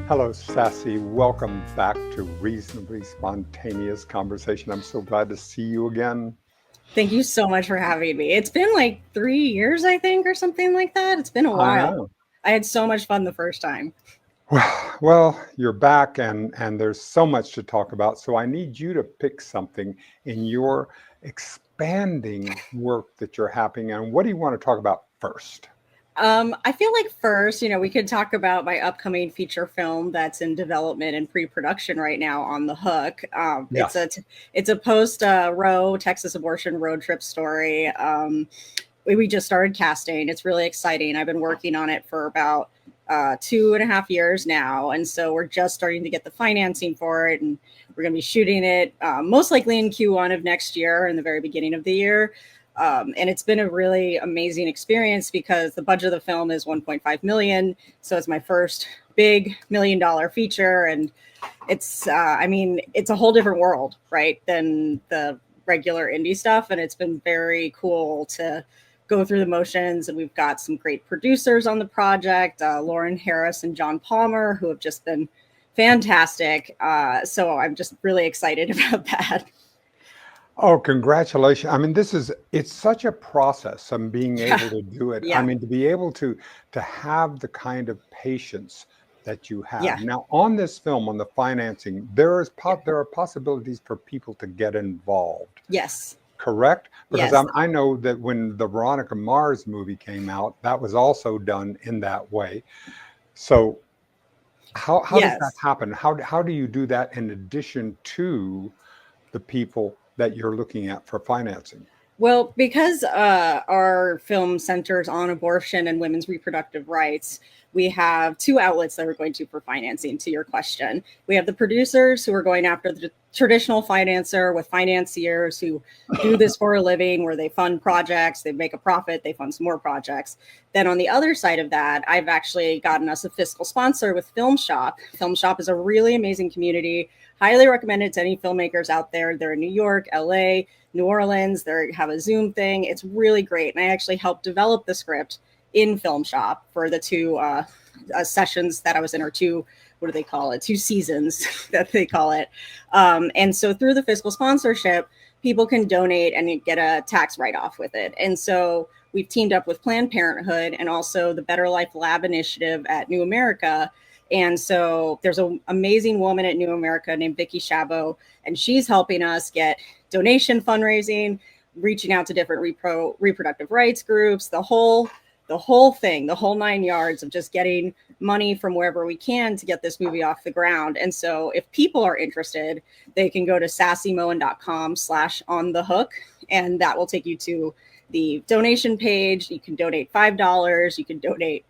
Hello, Sassy. Welcome back to Reasonably Spontaneous Conversation. I'm so glad to see you again. Thank you so much for having me. It's been like 3 years, I think, or something like that. It's been a I while. know. I had so much fun the first time. Well, you're back and there's so much to talk about. So I need you to pick something in your expanding work that you're having. And what do you want to talk about first? I feel like first, we could talk about my upcoming feature film that's in development and pre-production right now on the Hook. Yes. It's a post Roe Texas abortion road trip story. We just started casting. It's really exciting. I've been working on it for about 2.5 years now, and so we're just starting to get the financing for it, and we're going to be shooting it most likely in Q1 of next year, in the very beginning of the year. And it's been a really amazing experience because the budget of the film is 1.5 million, so it's my first big $1 million feature, and it's a whole different world, right, than the regular indie stuff, and it's been very cool to go through the motions. And we've got some great producers on the project, Lauren Harris and John Palmer, who have just been fantastic. So I'm just really excited about that. Oh, congratulations. I mean, it's such a process of being Yeah, able to do it. I yeah, mean, to be able to have the kind of patience that you have. yeah, Now, on this film, on the financing, yeah. there are possibilities for people to get involved, Yes, correct? Because yes, I know that when the Veronica Mars movie came out, that was also done in that way. So how does that yes. happen? How do you do that in addition to the people that you're looking at for financing? Well, because our film centers on abortion and women's reproductive rights, we have two outlets that we're going to for financing. To your question, we have the producers who are going after the traditional financer with financiers who do this for a living, where they fund projects, they make a profit, they fund some more projects. Then on the other side of that, I've actually gotten us a fiscal sponsor with Film Shop. Film Shop is a really amazing community. Highly recommended to any filmmakers out there. They're in New York, LA, New Orleans. They have a Zoom thing. It's really great. And I actually helped develop the script in Film Shop for the two sessions that I was in, or two, what do they call it? 2 seasons that they call it. And so through the fiscal sponsorship, people can donate and get a tax write off with it. And so we've teamed up with Planned Parenthood and also the Better Life Lab Initiative at New America. And so there's an amazing woman at New America named Vicki Chabot, and she's helping us get donation fundraising, reaching out to different reproductive rights groups, the whole thing, the whole 9 yards of just getting money from wherever we can to get this movie off the ground. And so if people are interested, they can go to sassymohen.com/on-the-hook, and that will take you to the donation page. You can donate $5, you can donate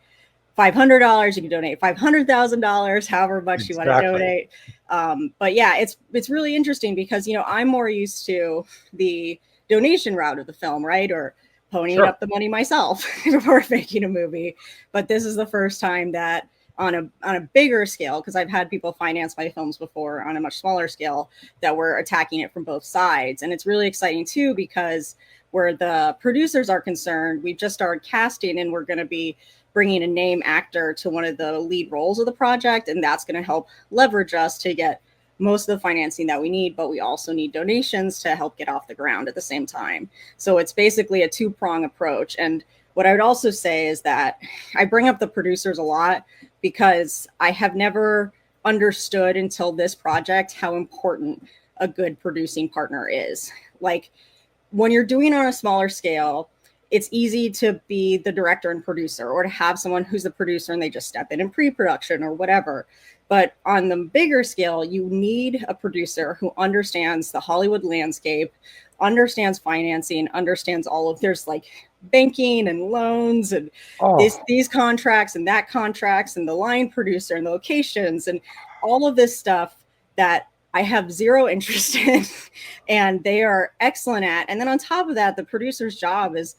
$500, you can donate $500,000, however much you want to Exactly. donate. But yeah, it's really interesting because I'm more used to the donation route of the film, right, or ponying Sure. up the money myself before making a movie. But this is the first time that on a bigger scale, because I've had people finance my films before on a much smaller scale, that we're attacking it from both sides. And it's really exciting too, because where the producers are concerned, we've just started casting, and we're going to be bringing a name actor to one of the lead roles of the project, and that's going to help leverage us to get most of the financing that we need, but we also need donations to help get off the ground at the same time. So it's basically a two-prong approach. And what I would also say is that I bring up the producers a lot because I have never understood until this project how important a good producing partner is. Like, when you're doing on a smaller scale, it's easy to be the director and producer, or to have someone who's the producer and they just step in pre-production or whatever. But on the bigger scale, you need a producer who understands the Hollywood landscape, understands financing, understands all of there's like banking and loans and Oh, these contracts and that contracts and the line producer and the locations and all of this stuff that I have zero interest in, and they are excellent at. And then on top of that, the producer's job is,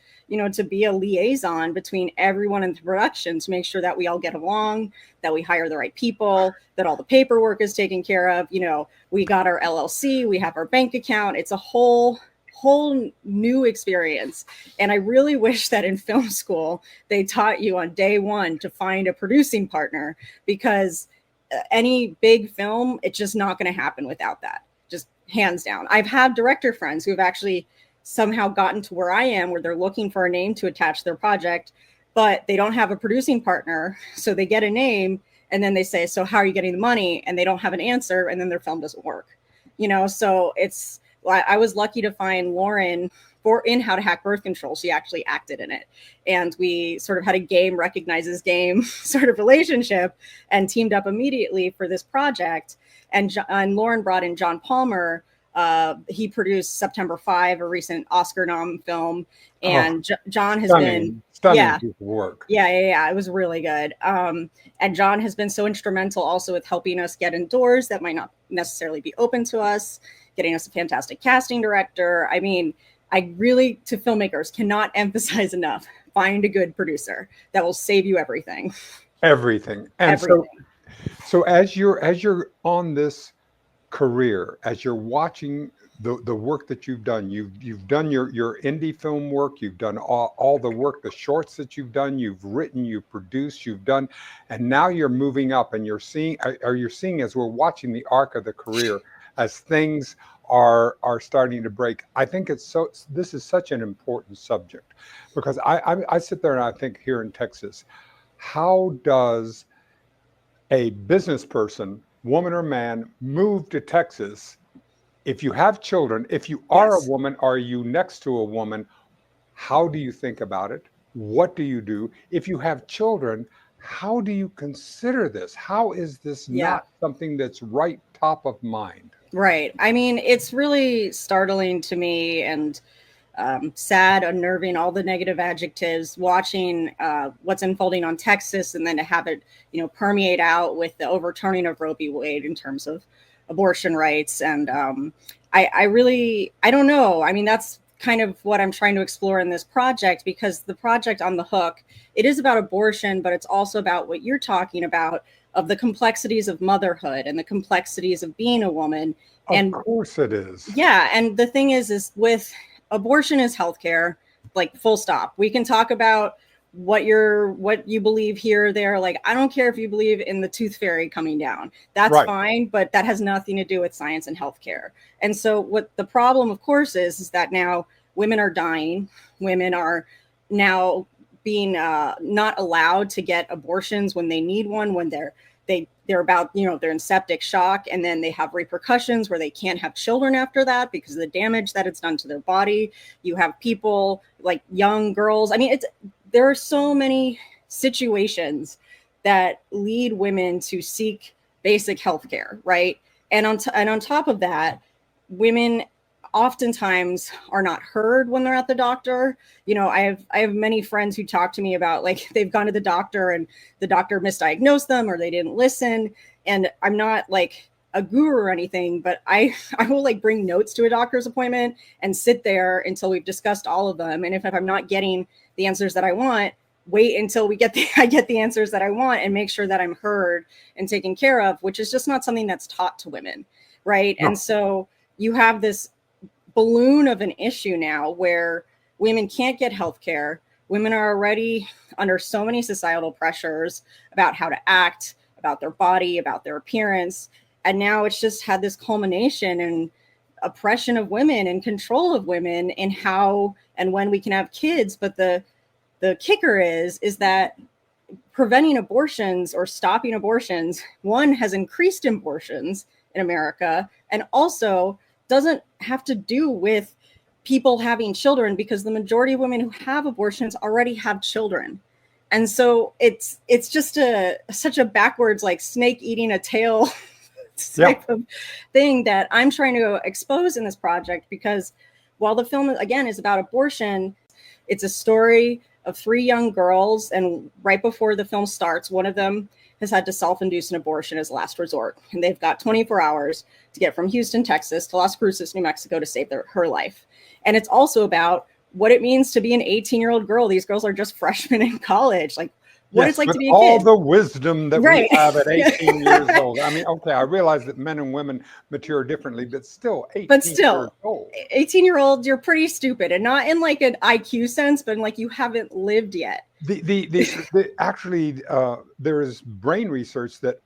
to be a liaison between everyone in the production to make sure that we all get along, that we hire the right people, that all the paperwork is taken care of. We got our LLC, we have our bank account. It's a whole new experience. And I really wish that in film school they taught you on day one to find a producing partner, because any big film, it's just not going to happen without that. Just hands down. I've had director friends who have actually somehow gotten to where I am, where they're looking for a name to attach to their project, but they don't have a producing partner. So they get a name and then they say, so how are you getting the money? And they don't have an answer, and then their film doesn't work. So I was lucky to find Lauren in How to Hack Birth Control. She actually acted in it. And we sort of had a game recognizes game sort of relationship and teamed up immediately for this project. And Lauren brought in John Palmer. He produced September 5, a recent Oscar nom film. And John has been stunning piece of work. Yeah. It was really good. And John has been so instrumental also with helping us get indoors that might not necessarily be open to us, getting us a fantastic casting director. I mean, I really, to filmmakers, cannot emphasize enough, find a good producer that will save you everything. Everything. And so as you're on this career, as you're watching the work that you've done, you've done your indie film work, you've done all the work, the shorts that you've done, you've written, you've produced, you've done, and now you're moving up, and you're seeing as we're watching the arc of the career, as things are starting to break. I think this is such an important subject, because I sit there and I think, here in Texas, how does a business person, woman or man, move to Texas? If you have children, if you are a woman, are you next to a woman? How do you think about it? What do you do? If you have children, how do you consider this? How is this not something that's right top of mind? Right. I mean, it's really startling to me, and sad, unnerving, all the negative adjectives, watching what's unfolding on Texas, and then to have it, permeate out with the overturning of Roe v. Wade in terms of abortion rights. And I don't know. I mean, that's kind of what I'm trying to explore in this project, because the project On the Hook, it is about abortion, but it's also about what you're talking about, of the complexities of motherhood and the complexities of being a woman. Of course it is. Yeah. And the thing is with abortion is healthcare, like full stop. We can talk about what you believe here or there. Like, I don't care if you believe in the tooth fairy coming down. That's fine, but that has nothing to do with science and healthcare. And so what the problem, of course, is that now women are dying. Women are now being not allowed to get abortions when they need one, when they're about, they're in septic shock, and then they have repercussions where they can't have children after that because of the damage that it's done to their body. You have people like young girls. I mean, there are so many situations that lead women to seek basic health care, right? And on top of that, women oftentimes are not heard when they're at the doctor. I have many friends who talk to me about, like, they've gone to the doctor and the doctor misdiagnosed them, or they didn't listen. And I'm not like a guru or anything, but I will like bring notes to a doctor's appointment and sit there until we've discussed all of them. And if I'm not getting the answers that I want, wait until I get the answers that I want, and make sure that I'm heard and taken care of, which is just not something that's taught to women, right? No. And so you have this balloon of an issue now where women can't get health care. Women are already under so many societal pressures about how to act, about their body, about their appearance. And now it's just had this culmination in oppression of women and control of women in how and when we can have kids. But the kicker is that preventing abortions or stopping abortions, one, has increased abortions in America, and also doesn't have to do with people having children, because the majority of women who have abortions already have children. And so it's just such a backwards, like snake eating a tail type of thing that I'm trying to expose in this project, because while the film, again, is about abortion, it's a story of 3 young girls. And right before the film starts, one of them has had to self-induce an abortion as a last resort. And they've got 24 hours to get from Houston, Texas to Las Cruces, New Mexico to save her life. And it's also about what it means to be an 18-year-old girl. These girls are just freshmen in college. Like, what it's like to be a kid. All the wisdom that we have at 18 years old. I mean, okay, I realize that men and women mature differently, but still 18 years old. 18-year-old, you're pretty stupid. And not in like an IQ sense, but in like you haven't lived yet. Actually, there is brain research that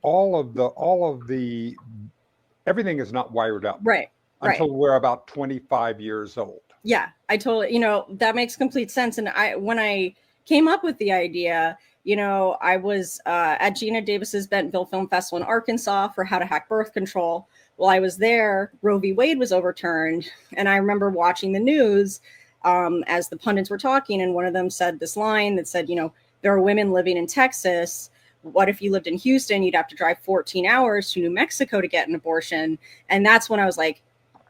everything is not wired up Right. until we're about 25 years old. Yeah, I totally, that makes complete sense. And when I came up with the idea, I was at Geena Davis's Bentonville Film Festival in Arkansas for How to Hack Birth Control. While I was there, Roe v. Wade was overturned. And I remember watching the news as the pundits were talking. And one of them said this line that said, there are women living in Texas. What if you lived in Houston? You'd have to drive 14 hours to New Mexico to get an abortion. And that's when I was like,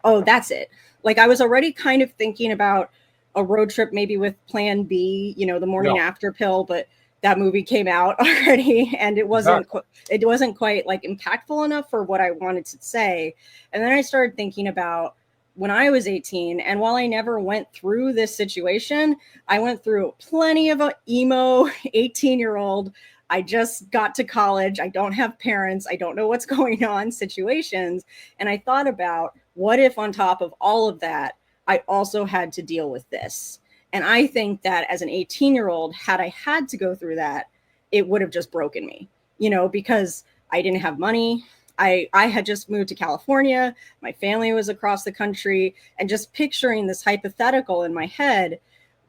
oh, that's it. Like, I was already kind of thinking about a road trip, maybe with Plan B, the morning after pill, but that movie came out already, and it wasn't quite like impactful enough for what I wanted to say. And then I started thinking about when I was 18, and while I never went through this situation, I went through plenty of emo 18-year-old. I just got to college. I don't have parents. I don't know what's going on situations. And I thought about, what if on top of all of that, I also had to deal with this? And I think that as an 18-year-old, had I had to go through that, it would have just broken me, because I didn't have money. I had just moved to California. My family was across the country. And just picturing this hypothetical in my head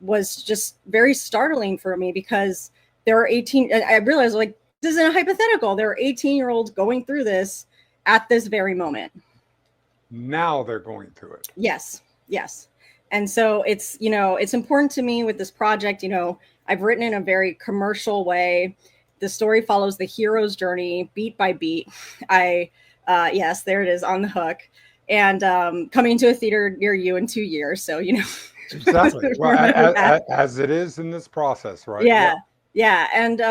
was just very startling for me, because there are I realized, like, this isn't a hypothetical. There are 18-year-olds going through this at this very moment. Now they're going through it. Yes. And so it's, it's important to me with this project. I've written in a very commercial way. The story follows the hero's journey beat by beat. Yes, there it is, on the hook. And coming to a theater near you in 2 years. So, Exactly. Well, as it is in this process, right? Yeah. And,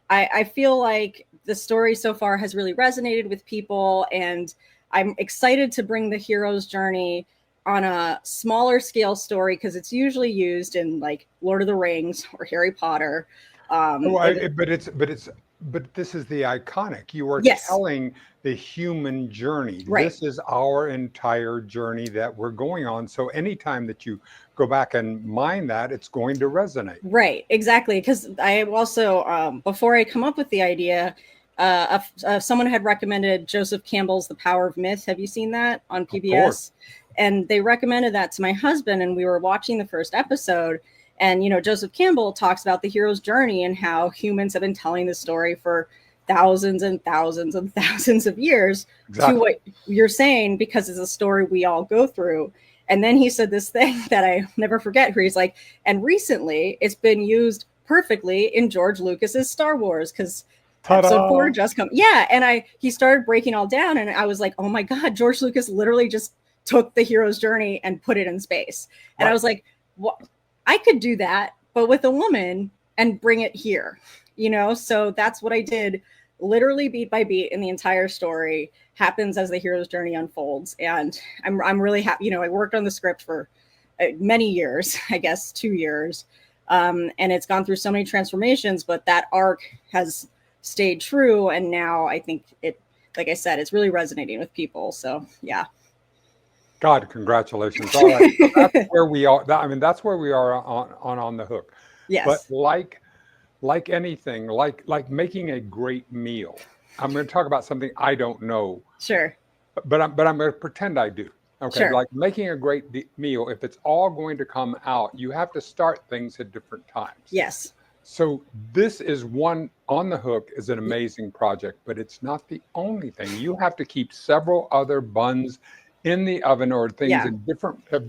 I feel like the story so far has really resonated with people, and I'm excited to bring the hero's journey on a smaller scale story, because it's usually used in like Lord of the Rings or Harry Potter. But this is the iconic. You are telling the human journey. Right. This is our entire journey that we're going on. So anytime that you go back and mine that, it's going to resonate. Right, exactly. Because I also, before I come up with the idea, someone had recommended Joseph Campbell's The Power of Myth. Have you seen that on PBS? And they recommended that to my husband, and we were watching the first episode. And, Joseph Campbell talks about the hero's journey and how humans have been telling the story for thousands and thousands and thousands of years. Exactly. To what you're saying, because it's a story we all go through. And then he said this thing that I never forget, where he's like, and recently it's been used perfectly in George Lucas's Star Wars, because Episode 4 just come. Yeah. And he started breaking all down, and I was like, oh my God, George Lucas literally just took the hero's journey and put it in space. And right. I was like, what? I could do that, but with a woman, and bring it here, So that's what I did. Literally beat by beat, in the entire story happens as the hero's journey unfolds. And I'm really happy. I worked on the script for many years, I guess 2 years. And it's gone through so many transformations, but that arc has stayed true. And now I think it, like I said, it's really resonating with people. So yeah. God, congratulations. All right. So that's where we are. That's where we are on the hook. Yes. But like anything, like making a great meal, I'm going to talk about something I don't know. Sure. But I'm going to pretend I do. Okay. Sure. Like making a great meal, if it's all going to come out, you have to start things at different times. Yes. So this is one. On the Hook is an amazing project, but it's not the only thing. You have to keep several other buns in the oven, or things in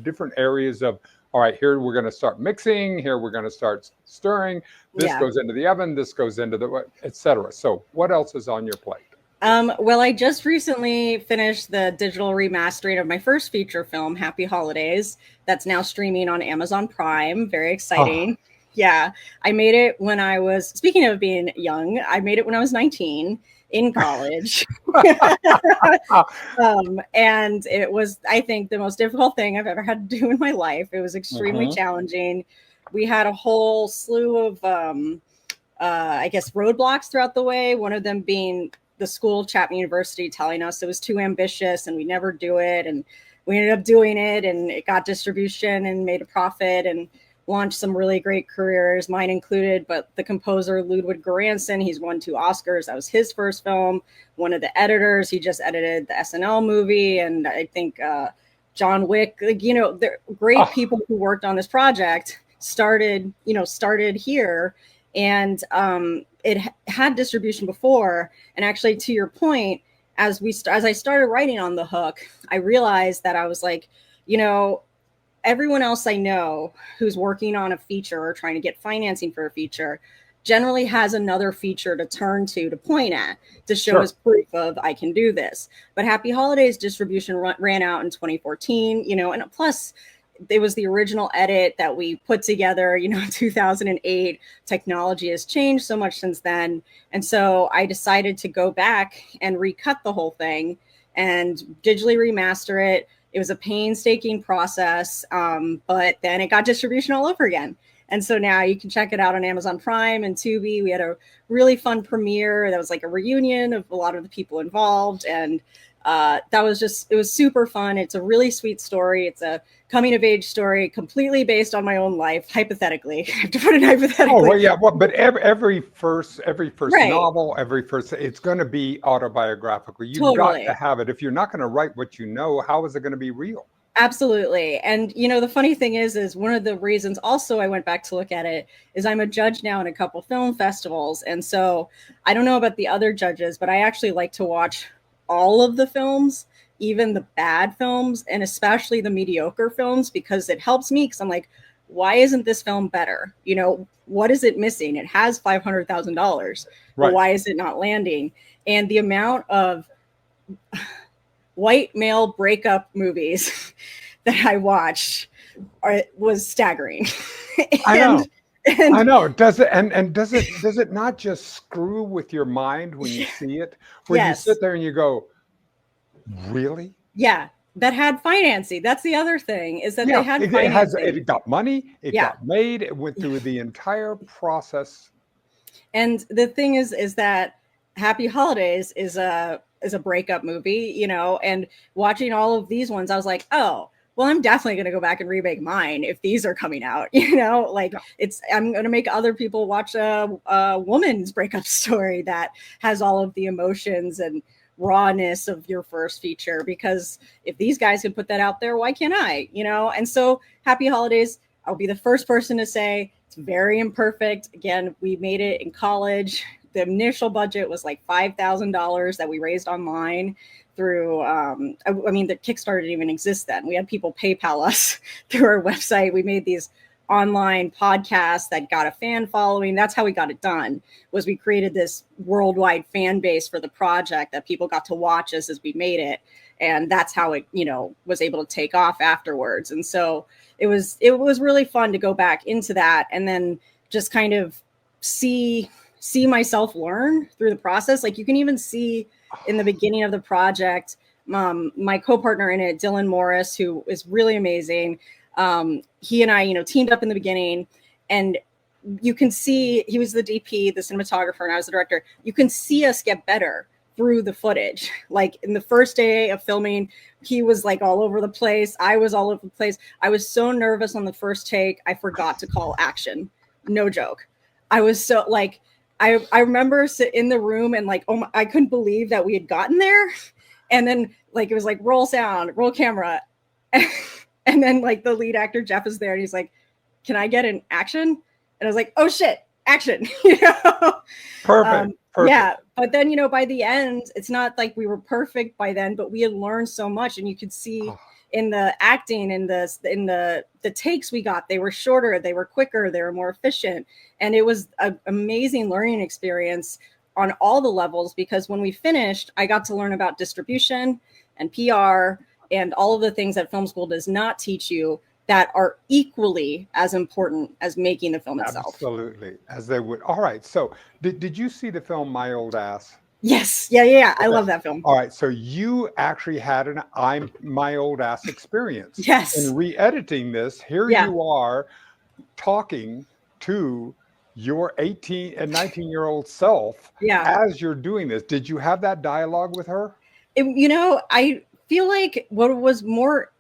different areas of, all right, here we're going to start mixing, here we're going to start stirring, this goes into the oven, this goes into the, etc. So what else is on your plate? Well, I just recently finished the digital remastering of my first feature film, Happy Holidays. That's now streaming on Amazon Prime. Very exciting. Oh. Yeah. I made it when I was, speaking of being young, I made it when I was 19 in college. And it was, I think, the most difficult thing I've ever had to do in my life. It was extremely challenging. We had a whole slew of, I guess, roadblocks throughout the way. One of them being the school, Chapman University, telling us it was too ambitious and we never do it. And we ended up doing it, and it got distribution and made a profit. And launched some really great careers, mine included. But the composer Ludwig Göransson, he's won 2 Oscars. That was his first film. One of the editors, he just edited the SNL movie, and I think John Wick. Like, you know, they're great people who worked on this project. Started here, and it had distribution before. And actually, to your point, as I started writing on The Hook, I realized that I was like, you know, everyone else I know who's working on a feature or trying to get financing for a feature generally has another feature to turn to point at, to show as proof of I can do this. But Happy Holidays distribution ran out in 2014, you know, and plus it was the original edit that we put together, you know, in 2008. Technology has changed so much since then. And so I decided to go back and recut the whole thing and digitally remaster it. It was a painstaking process, but then it got distribution all over again. And so now you can check it out on Amazon Prime and Tubi. We had a really fun premiere. That was like a reunion of a lot of the people involved. And it was super fun. It's a really sweet story. It's a coming of age story, completely based on my own life, hypothetically. I have to put it hypothetically. Oh, well, yeah. Well, but every first novel, it's going to be autobiographical. You've got to have it. If you're not going to write what you know, how is it going to be real? Absolutely. And, you know, the funny thing is one of the reasons also I went back to look at it is I'm a judge now in a couple film festivals. And so I don't know about the other judges, but I actually like to watch all of the films, even the bad films, and especially the mediocre films, because it helps me, because I'm like, why isn't this film better? You know, what is it missing? It has $500,000, but why is it not landing? And the amount of white male breakup movies that I watched was staggering. I know. Does it not just screw with your mind when you see it? Where you sit there and you go, really? Yeah. That had financing. That's the other thing, is that they had financing. It got money. It got made. It went through the entire process. And the thing is that Happy Holidays is a breakup movie, you know, and watching all of these ones, I was like, oh, well, I'm definitely going to go back and remake mine if these are coming out, you know, like I'm going to make other people watch a woman's breakup story that has all of the emotions and rawness of your first feature, because if these guys can put that out there, why can't I, you know? And so Happy Holidays, I'll be the first person to say it's very imperfect. Again, we made it in college. The initial budget was like $5,000 that we raised online through, the Kickstarter didn't even exist then. We had people PayPal us through our website. We made these online podcasts that got a fan following. That's how we got it done, was we created this worldwide fan base for the project that people got to watch us as we made it. And that's how it, you know, was able to take off afterwards. And so it was really fun to go back into that and then just kind of see myself learn through the process. Like you can even see in the beginning of the project, my co-partner in it, Dylan Morris, who is really amazing. He and I, you know, teamed up in the beginning, and you can see he was the DP, the cinematographer, and I was the director. You can see us get better through the footage. Like in the first day of filming, he was like all over the place. I was all over the place. I was so nervous on the first take, I forgot to call action. No joke. I was so like, I remember sitting in the room and like, I couldn't believe that we had gotten there. And then like, it was like, roll sound, roll camera. And then like the lead actor, Jeff, is there and he's like, can I get an action? And I was like, oh shit, action. You know? Perfect. Yeah. But then, you know, by the end, it's not like we were perfect by then, but we had learned so much, and you could see in the acting and the takes we got, they were shorter, they were quicker, they were more efficient. And it was an amazing learning experience on all the levels, because when we finished, I got to learn about distribution and PR and all of the things that film school does not teach you that are equally as important as making the film itself. Absolutely, as they would. All right, so did you see the film My Old Ass? Yes, yeah. Okay. I love that film. All right, so you actually had an I'm My Old Ass experience. Yes. In re-editing this, here you are talking to your 18 and 19-year-old self as you're doing this. Did you have that dialogue with her? You know, I feel like what was more,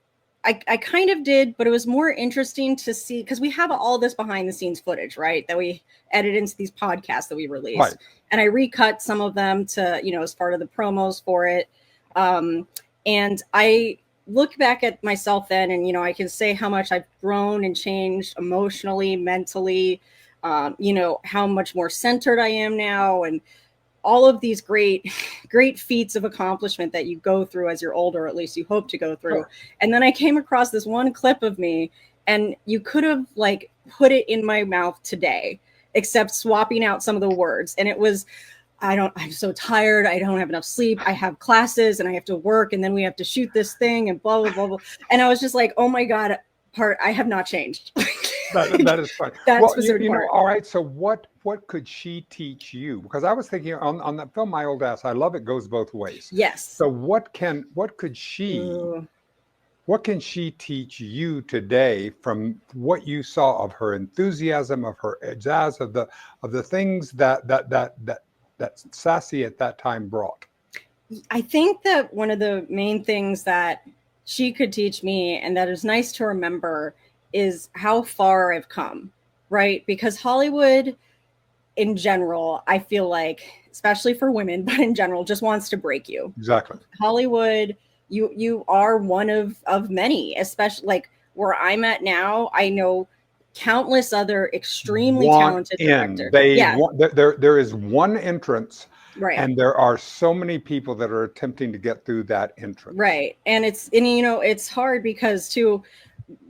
I kind of did, but it was more interesting to see because we have all this behind the scenes footage, right? That we edit into these podcasts that we release. Right. And I recut some of them to, as part of the promos for it. And I look back at myself then and, I can say how much I've grown and changed emotionally, mentally, how much more centered I am now. And all of these great feats of accomplishment that you go through as you're older, or at least you hope to go through. Sure. And then I came across this one clip of me, and you could have like put it in my mouth today, except swapping out some of the words. And it was, I'm so tired. I don't have enough sleep. I have classes and I have to work, and then we have to shoot this thing and blah, blah, blah, blah. And I was just like, oh my God, I have not changed. That is funny. That Well, specific part. all right. So what could she teach you? Because I was thinking on that film, My Old Ass, I love it goes both ways. Yes. So what can she teach you today from what you saw of her enthusiasm, of her jazz, of the things that Sassy at that time brought? I think that one of the main things that she could teach me, and that is nice to remember, is how far I've come, right? Because Hollywood in general, I feel like, especially for women, but in general, just wants to break you. Exactly. Hollywood, you are one of many, especially like where I'm at now. I know countless extremely talented directors. There is one entrance, right? And there are so many people that are attempting to get through that entrance, right? And it's hard because too,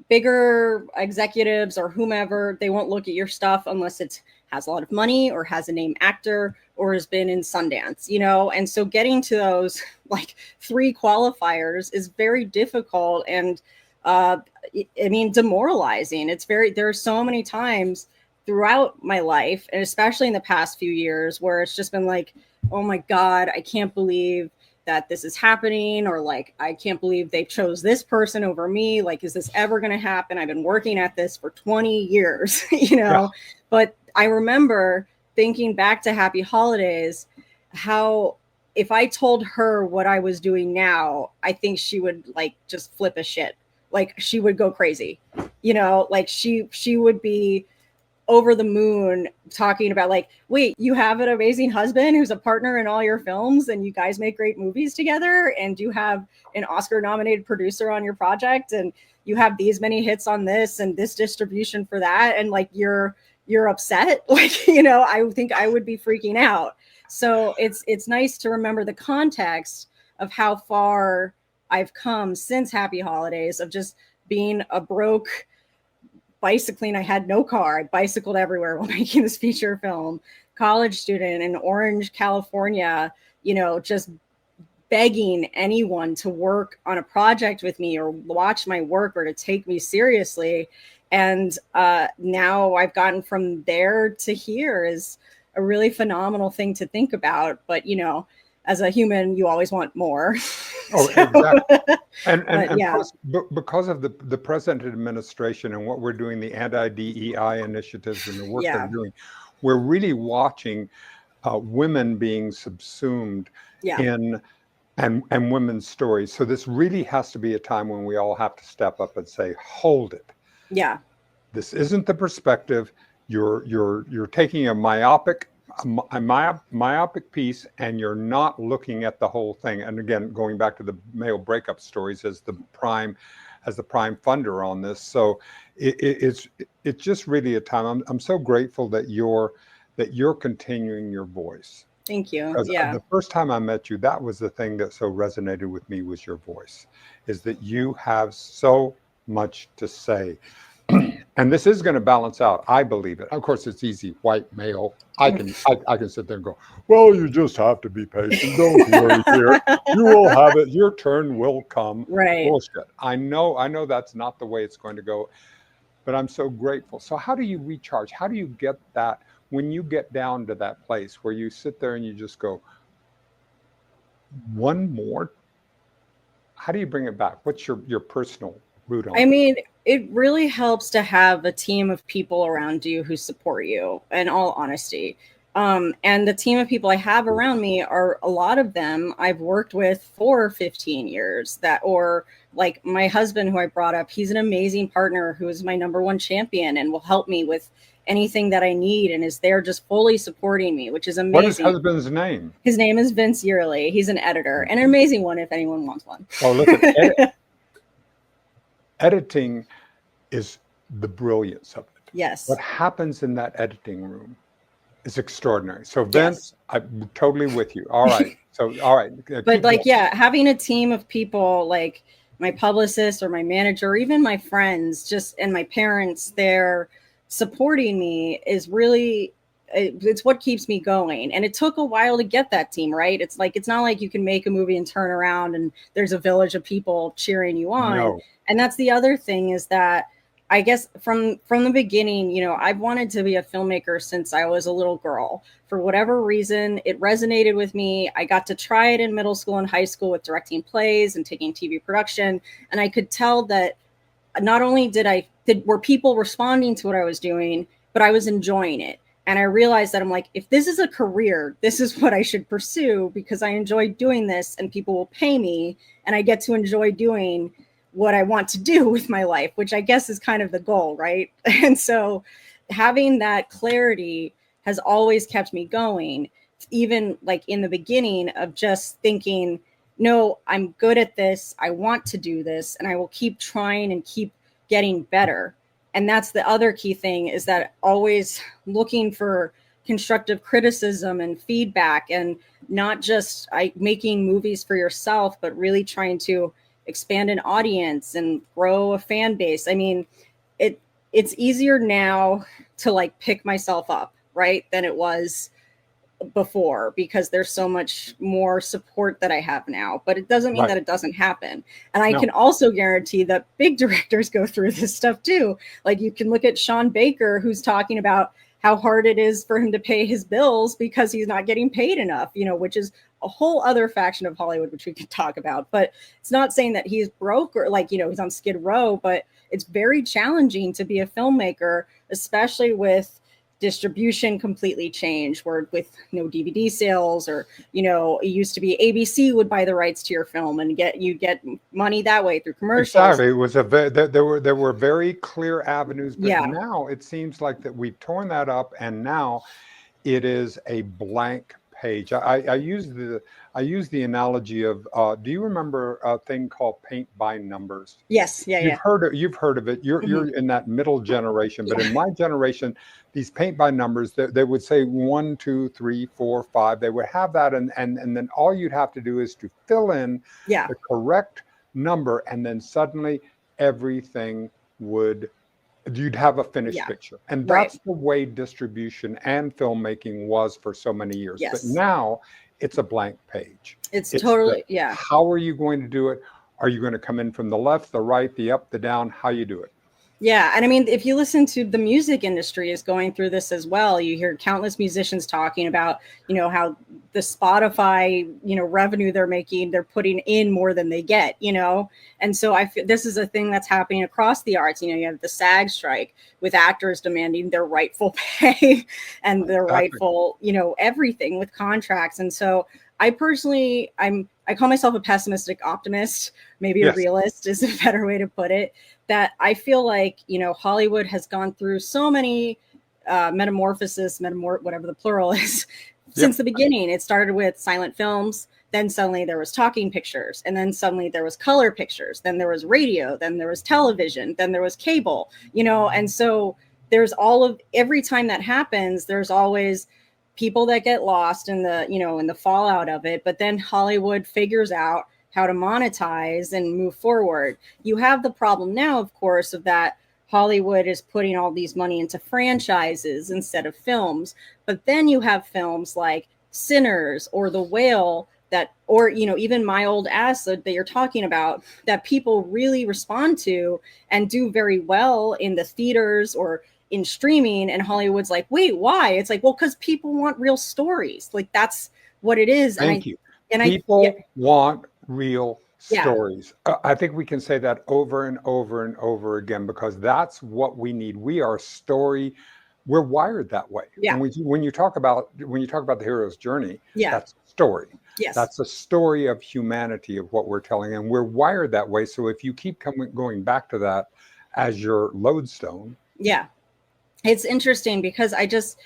bigger executives or whomever, they won't look at your stuff unless it has a lot of money or has a name actor or has been in Sundance, and so getting to those like 3 qualifiers is very difficult and demoralizing. There are so many times throughout my life, and especially in the past few years, where it's just been like, oh my God, I can't believe that this is happening, or like, I can't believe they chose this person over me. Like, is this ever going to happen? I've been working at this for 20 years, Yeah. But I remember thinking back to Happy Holidays, how if I told her what I was doing now, I think she would like just flip a shit. Like she would go crazy, like she would be over the moon talking about like, wait, you have an amazing husband who's a partner in all your films and you guys make great movies together and you have an Oscar nominated producer on your project and you have these many hits on this and this distribution for that. And like, you're upset. Like, I think I would be freaking out. So it's nice to remember the context of how far I've come since Happy Holidays, of just being a broke bicycling. I had no car. I bicycled everywhere while making this feature film. College student in Orange, California, just begging anyone to work on a project with me or watch my work or to take me seriously. And now I've gotten from there to here is a really phenomenal thing to think about. But, as a human, you always want more. Oh, exactly. And yeah. plus, because of the present administration and what we're doing, the anti-DEI initiatives and the work they're doing, we're really watching women being subsumed in and women's stories. So this really has to be a time when we all have to step up and say, hold it. Yeah. This isn't the perspective. You're taking a myopic piece and you're not looking at the whole thing. And again, going back to the male breakup stories as the prime funder on this. So it's just really a time. I'm so grateful that you're continuing your voice. Thank you. Because Yeah. the first time I met you, that was the thing that so resonated with me, was your voice, is that you have so much to say. And this is going to balance out. I believe it. Of course, it's easy. White male. I can sit there and go, well, you just have to be patient. Don't worry here. You will have it. Your turn will come. Right. Bullshit. I know that's not the way it's going to go, but I'm so grateful. So how do you recharge? How do you get that when you get down to that place where you sit there and you just go, one more? How do you bring it back? What's your personal route on it? I mean, it really helps to have a team of people around you who support you, in all honesty. And the team of people I have around me are, a lot of them I've worked with for 15 years or Like my husband, who I brought up, he's an amazing partner who is my number one champion and will help me with anything that I need and is there just fully supporting me, which is What is amazing. husband's name? His name is Vince Yearley. He's an editor, and an amazing one if anyone wants one. Oh, listen, editing is the brilliance of it. Yes. What happens in that editing room is extraordinary. So Vince, yes. I'm totally with you. All right. So, all right. But like, yeah, having a team of people like my publicist or my manager, or even my friends, and my parents there supporting me is really, it's what keeps me going. And it took a while to get that team, right? It's like, it's not like you can make a movie and turn around and there's a village of people cheering you on. No. And that's the other thing, is that I guess from the beginning, you know, I've wanted to be a filmmaker since I was a little girl. For whatever reason, it resonated with me. I got to try it in middle school and high school with directing plays and taking TV production. And I could tell that not only were people responding to what I was doing, but I was enjoying it. And I realized that I'm like, if this is a career, this is what I should pursue, because I enjoy doing this and people will pay me and I get to enjoy doing what I want to do with my life, which I guess is kind of the goal, right? And so having that clarity has always kept me going, even like in the beginning of just thinking, no, I'm good at this. I want to do this, and I will keep trying and keep getting better. And that's the other key thing, is that always looking for constructive criticism and feedback, and not just making movies for yourself, but really trying to expand an audience and grow a fan base. I mean, it's easier now to like pick myself up, right, than it was before, because there's so much more support that I have now. But it doesn't mean that it doesn't happen. And I can also guarantee that big directors go through this stuff too. Like you can look at Sean Baker, who's talking about how hard it is for him to pay his bills because he's not getting paid enough, you know, which is a whole other faction of Hollywood, which we could talk about. But it's not saying that he's broke or like, you know, he's on Skid Row, but it's very challenging to be a filmmaker, especially with distribution completely changed, where with no DVD sales, or, you know, it used to be ABC would buy the rights to your film and you get money that way through commercials. Exactly. It was there were very clear avenues, but now it seems like that we've torn that up, and now it is a blank page. I use the analogy of do you remember a thing called paint by numbers? Yes. You've heard of it. You're in that middle generation, but in my generation, these paint by numbers, they would say 1, 2, 3, 4, 5. They would have that, and then all you'd have to do is to fill in the correct number, and then suddenly everything you'd have a finished picture. And that's the way distribution and filmmaking was for so many years. But now it's a blank page. It's totally, how are you going to do it? Are you going to come in from the left, the right, the up, the down? How you do it? Yeah. And I mean, if you listen to the music industry is going through this as well, you hear countless musicians talking about, you know, how the Spotify, you know, revenue they're making, they're putting in more than they get, you know? And so I feel this is a thing that's happening across the arts. You know, you have the SAG strike with actors demanding their rightful pay and their rightful, you know, everything with contracts. And so I personally, I call myself a pessimistic optimist, maybe a realist is a better way to put it, that I feel like, you know, Hollywood has gone through so many metamorphoses, whatever the plural is, since the beginning. It started with silent films, then suddenly there was talking pictures, and then suddenly there was color pictures, then there was radio, then there was television, then there was cable, you know, and so there's every time that happens, there's always people that get lost in the, you know, in the fallout of it. But then Hollywood figures out how to monetize and move forward. You have the problem now, of course, of that Hollywood is putting all these money into franchises instead of films. But then you have films like Sinners or The Whale or, you know, even My Old Ass that you're talking about, that people really respond to and do very well in the theaters or in streaming. And Hollywood's like, wait, why? It's like, well, because people want real stories. Like, that's what it is. Thank you. People want real stories. I think we can say that over and over and over again, because that's what we need. We are story we're wired that way. Yeah. And when you talk about the hero's journey, Yeah. that's a story. Yes. That's a story of humanity, of what we're telling, and we're wired that way. So if you keep going back to that as your lodestone, yeah, it's interesting because I just,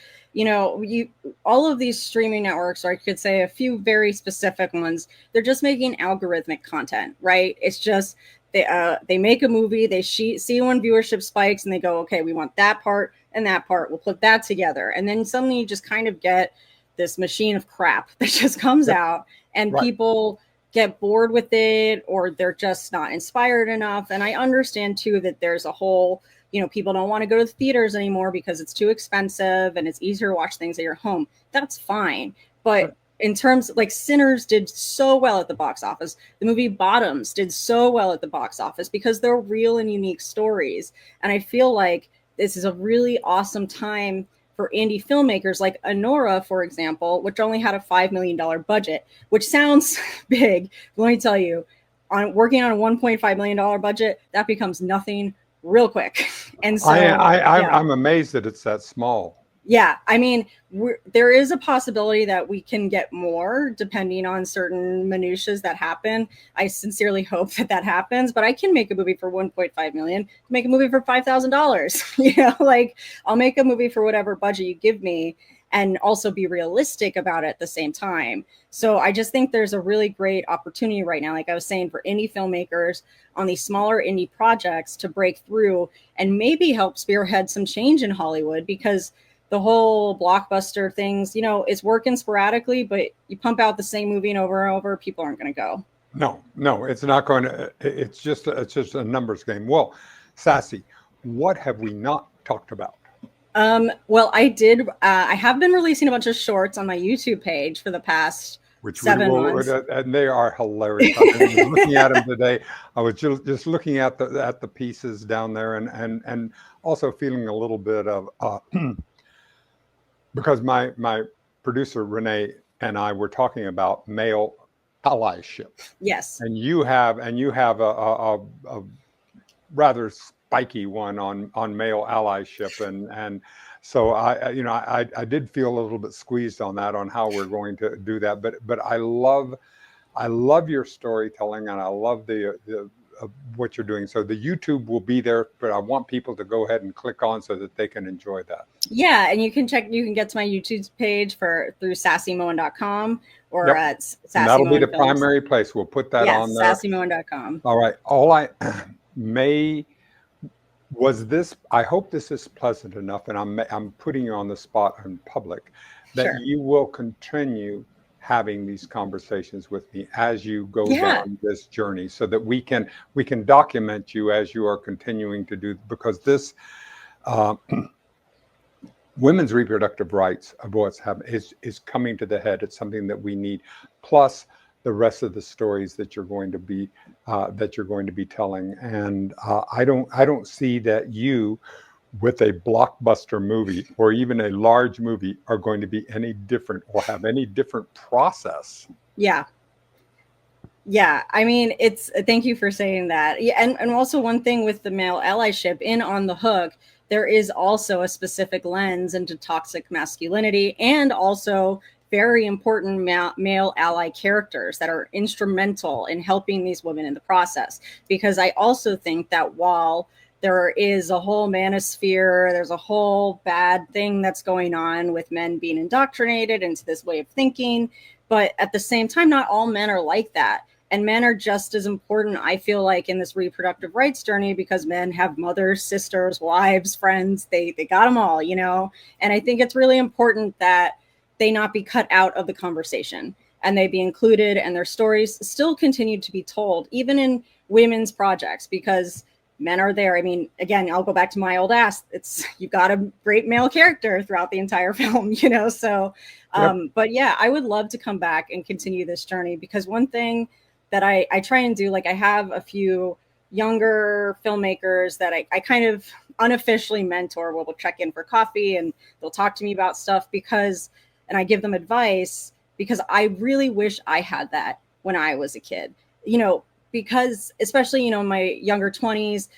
all of these streaming networks, or I could say a few very specific ones, they're just making algorithmic content, right? It's just they make a movie, they see when viewership spikes, and they go, okay, we want that part and that part, we'll put that together, and then suddenly you just kind of get this machine of crap that just comes out, and people get bored with it, or they're just not inspired enough. And I understand too that there's a whole, people don't want to go to the theaters anymore because it's too expensive and it's easier to watch things at your home. That's fine. But in terms like Sinners did so well at the box office. The movie Bottoms did so well at the box office because they're real and unique stories. And I feel like this is a really awesome time for indie filmmakers like Anora, for example, which only had a $5 million budget, which sounds big. But let me tell you, working on a $1.5 million budget, that becomes nothing real quick. And so I'm amazed that it's that small. Yeah, I mean, there is a possibility that we can get more depending on certain minutiae that happen. I sincerely hope that happens, but I can make a movie for 1.5 million, make a movie for $5,000. Like I'll make a movie for whatever budget you give me and also be realistic about it at the same time. So I just think there's a really great opportunity right now, like I was saying, for indie filmmakers on these smaller indie projects to break through and maybe help spearhead some change in Hollywood, because the whole blockbuster things, it's working sporadically, but you pump out the same movie and over, people aren't going to go. No, it's not going to. It's just a numbers game. Well, Sassy, what have we not talked about? Well, I have been releasing a bunch of shorts on my YouTube page for the past 7 months, and they are hilarious. I was looking at them today. I was just looking at the pieces down there, and also feeling a little bit of. Because my producer Renee and I were talking about male allyship. Yes. And you have a rather spiky one on male allyship, and so I did feel a little bit squeezed on that, on how we're going to do that. But I love your storytelling, and I love the what you're doing. So the YouTube will be there, but I want people to go ahead and click on so that they can enjoy that. Yeah, and you can get to my YouTube page through sassymohen.com or at Sassy Mohen. That'll be the primary place. We'll put that on there. sassymohen.com. All right. I hope this is pleasant enough, and I'm putting you on the spot in public, that Sure. You will continue having these conversations with me as you go down this journey, so that we can document you as you are continuing to do, because this women's reproductive rights of what's happening is coming to the head. It's something that we need, plus the rest of the stories that you're going to be telling. And I don't see that you, with a blockbuster movie or even a large movie, are going to be any different or have any different process. Yeah. I mean, thank you for saying that. Yeah, and also one thing with the male allyship in On the Hook, there is also a specific lens into toxic masculinity, and also very important male ally characters that are instrumental in helping these women in the process. Because I also think that while there is a whole manosphere, there's a whole bad thing that's going on with men being indoctrinated into this way of thinking, but at the same time, not all men are like that. And men are just as important, I feel like, in this reproductive rights journey, because men have mothers, sisters, wives, friends. They got them all, And I think it's really important that they not be cut out of the conversation and they be included, and their stories still continue to be told, even in women's projects, because men are there. I mean, again, I'll go back to my old ass. You've got a great male character throughout the entire film, So, but yeah, I would love to come back and continue this journey, because one thing that I try and do, like I have a few younger filmmakers that I kind of unofficially mentor. We'll check in for coffee and they'll talk to me about stuff, and I give them advice, because I really wish I had that when I was a kid, because especially, in my younger 20s,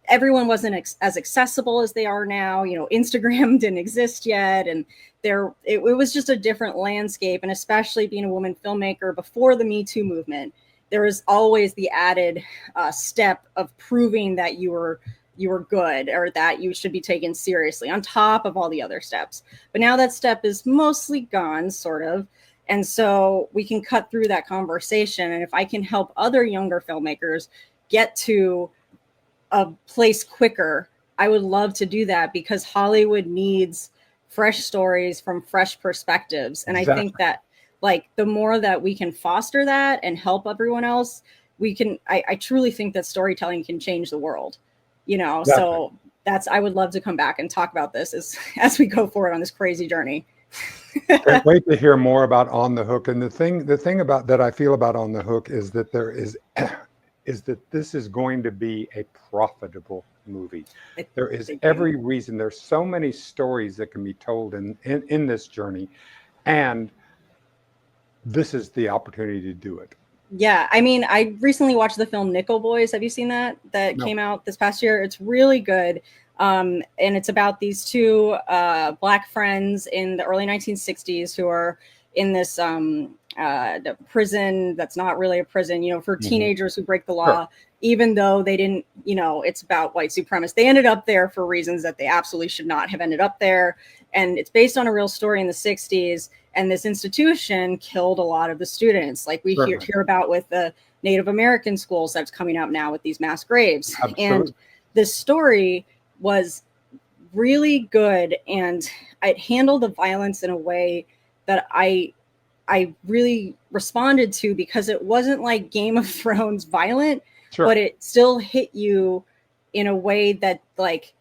everyone wasn't as accessible as they are now. You know, Instagram didn't exist yet, and it was just a different landscape. And especially being a woman filmmaker before the Me Too movement, there was always the added step of proving that you were good, or that you should be taken seriously, on top of all the other steps. But now that step is mostly gone, sort of. And so we can cut through that conversation. And if I can help other younger filmmakers get to a place quicker, I would love to do that, because Hollywood needs fresh stories from fresh perspectives. And exactly. I think that, like, the more that we can foster that and help everyone else, we can, I truly think that storytelling can change the world, you know? Exactly. So I would love to come back and talk about this as we go forward on this crazy journey. Can't wait to hear more about On the Hook. And the thing about that I feel about On the Hook is that that this is going to be a profitable movie. There is every reason. There's so many stories that can be told in this journey, and this is the opportunity to do it. Yeah, I mean, I recently watched the film Nickel Boys. Have you seen that? That came out this past year. It's really good. And it's about these two Black friends in the early 1960s who are in this prison that's not really a prison, you know, for teenagers who break the law, sure. Even though they didn't, you know, it's about white supremacists. They ended up there for reasons that they absolutely should not have ended up there. And it's based on a real story in the 60s. And this institution killed a lot of the students, like we hear about with the Native American schools that's coming up now with these mass graves. Absolutely. And this story was really good, and it handled the violence in a way that I really responded to, because it wasn't like Game of Thrones violent, sure. But it still hit you in a way that, like,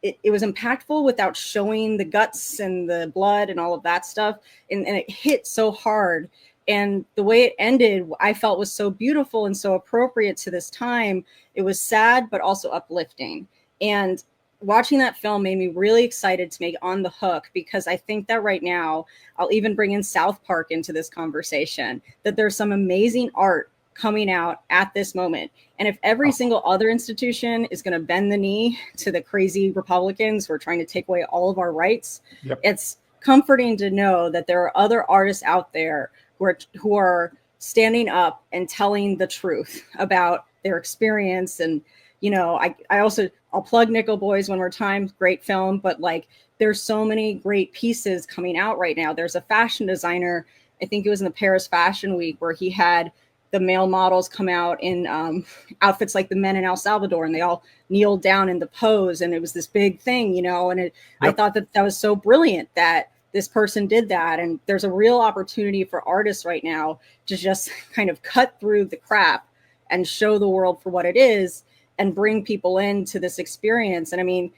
it was impactful without showing the guts and the blood and all of that stuff. And it hit so hard. And the way it ended, I felt was so beautiful and so appropriate to this time. It was sad, but also uplifting. And watching that film made me really excited to make On the Hook, because I think that right now, I'll even bring in South Park into this conversation, that there's some amazing art coming out at this moment. And if every single other institution is going to bend the knee to the crazy Republicans who are trying to take away all of our rights, it's comforting to know that there are other artists out there who are standing up and telling the truth about their experience. And, you know, I'll plug Nickel Boys one more time. Great film. But, like, there's so many great pieces coming out right now. There's a fashion designer, I think it was in the Paris Fashion Week, where he had the male models come out in outfits like the men in El Salvador, and they all kneeled down in the pose. And it was this big thing, you know, and I thought that was so brilliant that this person did that. And there's a real opportunity for artists right now to just kind of cut through the crap and show the world for what it is, and bring people into this experience. And I mean,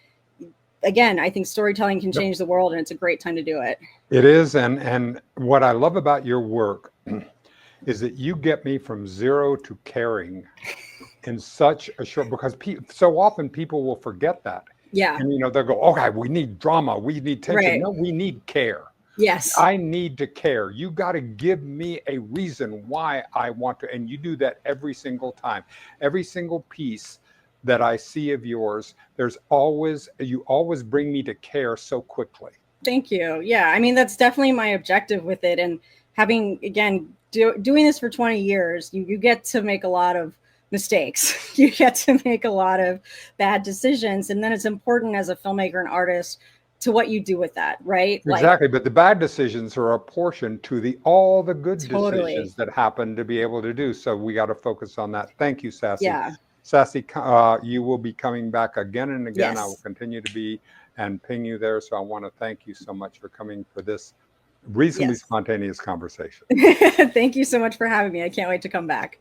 again, I think storytelling can change the world, and it's a great time to do it. It is. And what I love about your work is that you get me from zero to caring in such a short, because so often people will forget that. Yeah. And, you know, they'll go, okay, we need drama, we need tension. Right. No, we need care. Yes. I need to care. You got to give me a reason why I want to. And you do that every single time. Every single piece that I see of yours, you always bring me to care so quickly. Thank you. Yeah. I mean, that's definitely my objective with it. And having, again, doing this for 20 years, you get to make a lot of mistakes. You get to make a lot of bad decisions. And then it's important as a filmmaker and artist to what you do with that, right? Exactly. But the bad decisions are a portion to all the good decisions that happen to be able to do. So we got to focus on that. Thank you, Sassy. Yeah. Sassy, you will be coming back again and again. Yes. I will continue to be and ping you there. So I want to thank you so much for coming for this reasonably spontaneous conversation. Thank you so much for having me. I can't wait to come back.